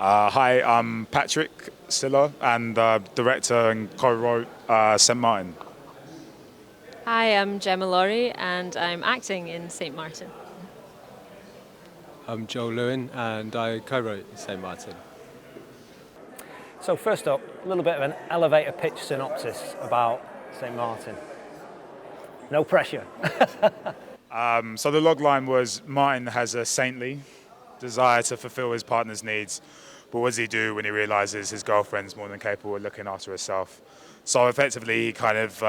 Hi, I'm Patrick Siller and director and co-wrote St. Martyn. Hi, I'm Gemma Laurie and I'm acting in St. Martyn. I'm Joel Lewin and I co-wrote St. Martyn. So first up, a little bit of an elevator pitch synopsis about St. Martyn. No pressure. So the logline was Martyn has a saintly desire to fulfill his partner's needs, but what does he do when he realises his girlfriend's more than capable of looking after herself? So effectively he kind of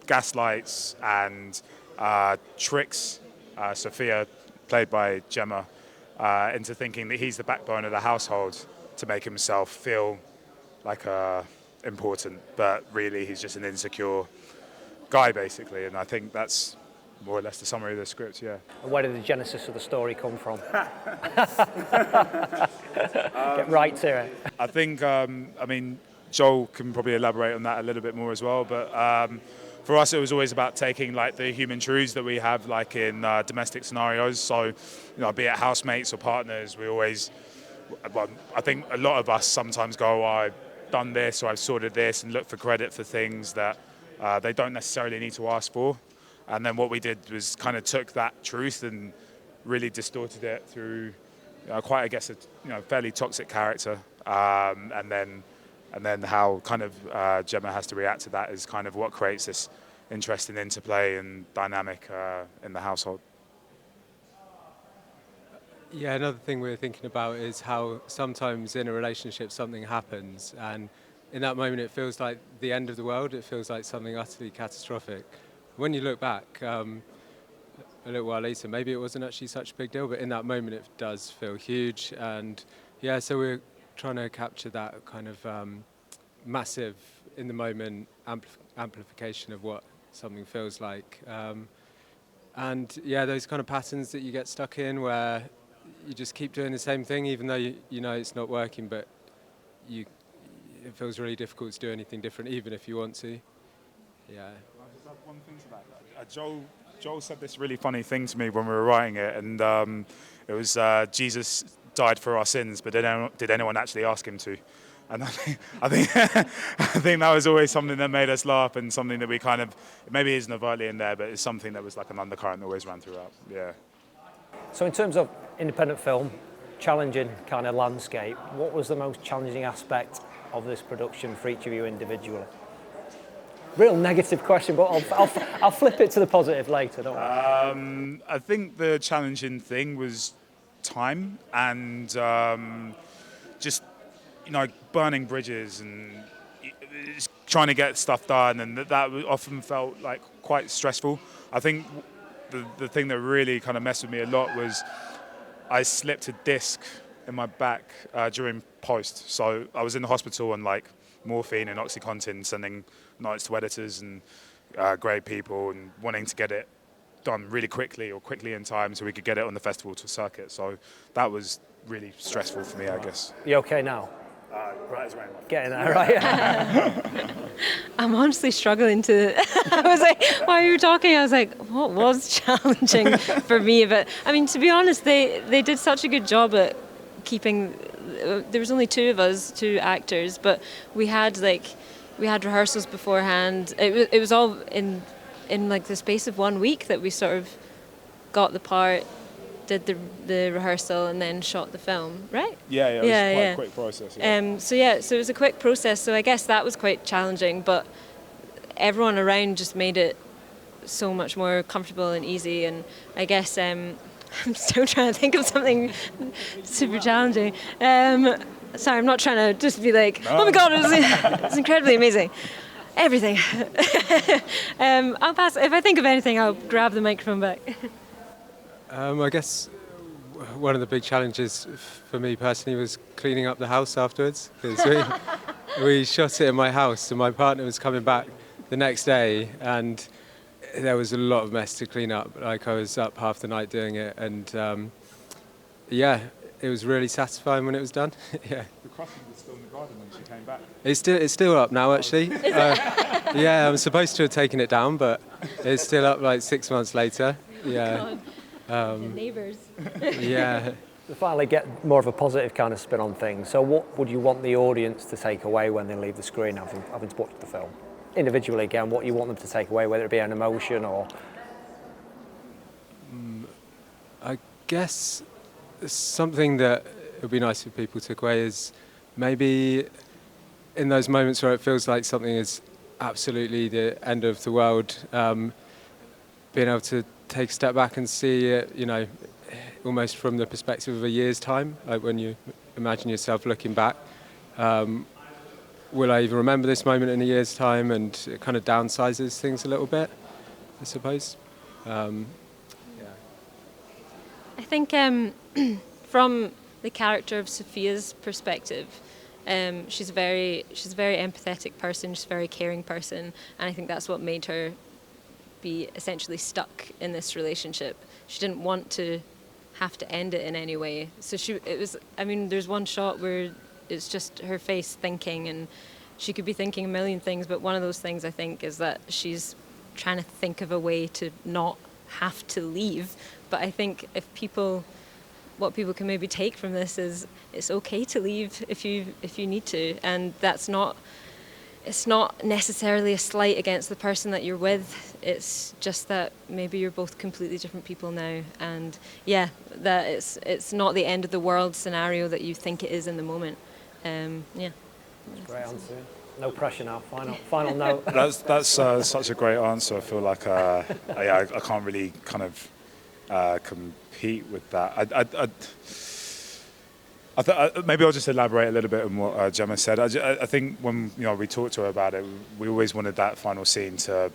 gaslights and tricks Sophia, played by Gemma, into thinking that he's the backbone of the household to make himself feel like important, but really he's just an insecure guy basically, and I think that's more or less the summary of the script, yeah. And where did the genesis of the story come from? Get right to it. I think, Joel can probably elaborate on that a little bit more as well, but for us it was always about taking like the human truths that we have like in domestic scenarios, so be it housemates or partners, I think a lot of us sometimes go, I've done this or I've sorted this, and look for credit for things that they don't necessarily need to ask for. And then what we did was kind of took that truth and really distorted it through quite, I guess, a fairly toxic character. And then how kind of Gemma has to react to that is kind of what creates this interesting interplay and dynamic in the household. Yeah, another thing we're thinking about is how sometimes in a relationship something happens and in that moment it feels like the end of the world, it feels like something utterly catastrophic. When you look back a little while later, maybe it wasn't actually such a big deal, but in that moment it does feel huge. And yeah, so we're trying to capture that kind of massive, in the moment, amplification of what something feels like. And yeah, those kind of patterns that you get stuck in where you just keep doing the same thing even though you know it's not working, but it feels really difficult to do anything different even if you want to. Yeah. I just have one thing to that. Joel said this really funny thing to me when we were writing it, and it was Jesus died for our sins, but did anyone actually ask him to? And I think I think that was always something that made us laugh, and something that we kind of, maybe isn't overtly in there, but it's something that was like an undercurrent that always ran throughout. Yeah. So in terms of independent film, challenging kind of landscape, what was the most challenging aspect of this production for each of you individually? Real negative question, but I'll flip it to the positive later, don't worry. I think the challenging thing was time and just burning bridges and trying to get stuff done, and that often felt like quite stressful. I think the thing that really kind of messed with me a lot was I slipped a disc in my back during post. So I was in the hospital on like morphine and OxyContin, sending notes to editors and grade people and wanting to get it done really quickly or quickly in time so we could get it on the festival to circuit. So that was really stressful for me, I guess. You okay now? Right as rain. Getting there, right? I'm honestly struggling to. I was like, while you were talking, I was like, what was challenging for me? But I mean, to be honest, they did such a good job at keeping. There was only two of us, two actors, but we had rehearsals beforehand. It was all in like the space of 1 week that we sort of got the part, did the rehearsal, and then shot the film, right? Yeah, it was quite a quick process. Yeah. So it was a quick process. So I guess that was quite challenging, but everyone around just made it so much more comfortable and easy. And I guess I'm still trying to think of something super challenging. Sorry, I'm not trying to just be like, oh my God, it's incredibly amazing. Everything. I'll pass. If I think of anything, I'll grab the microphone back. I guess one of the big challenges for me personally was cleaning up the house afterwards, because we shot it in my house and my partner was coming back the next day and there was a lot of mess to clean up. Like I was up half the night doing it, and yeah, it was really satisfying when it was done. Yeah. The crossing was still in the garden when she came back. It's still up now, actually. Yeah, I'm supposed to have taken it down, but it's still up like 6 months later. Yeah. The neighbours. Yeah. To finally get more of a positive kind of spin on things, so what would you want the audience to take away when they leave the screen having watched the film? Individually again, what you want them to take away, whether it be an emotion or... I guess something that it would be nice if people took away is maybe in those moments where it feels like something is absolutely the end of the world, being able to take a step back and see it, almost from the perspective of a year's time, like when you imagine yourself looking back. Will I even remember this moment in a year's time? And it kind of downsizes things a little bit, I suppose. I think from the character of Sophia's perspective, she's a very empathetic person, she's a very caring person, and I think that's what made her be essentially stuck in this relationship. She didn't want to have to end it in any way. So there's one shot where it's just her face thinking, and she could be thinking a million things, but one of those things I think is that she's trying to think of a way to not have to leave. But I think what people can maybe take from this is it's okay to leave if you need to, and it's not necessarily a slight against the person that you're with. It's just that maybe you're both completely different people now, and that it's not the end of the world scenario that you think it is in the moment. Great answer. No pressure now. Final note. That's such a great answer. I feel like I can't really kind of compete with that. Maybe I'll just elaborate a little bit on what Gemma said. I think when we talked to her about it, we always wanted that final scene to.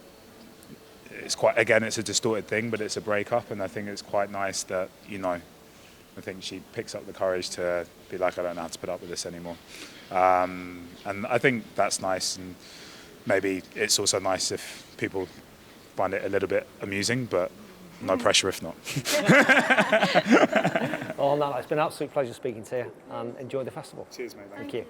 It's a distorted thing, but it's a breakup, and I think it's quite nice that I think she picks up the courage to be like, I don't know how to put up with this anymore, and I think that's nice, and maybe it's also nice if people find it a little bit amusing, but no pressure if not. On that, it's been an absolute pleasure speaking to you, and enjoy the festival. Cheers, mate. Thank you.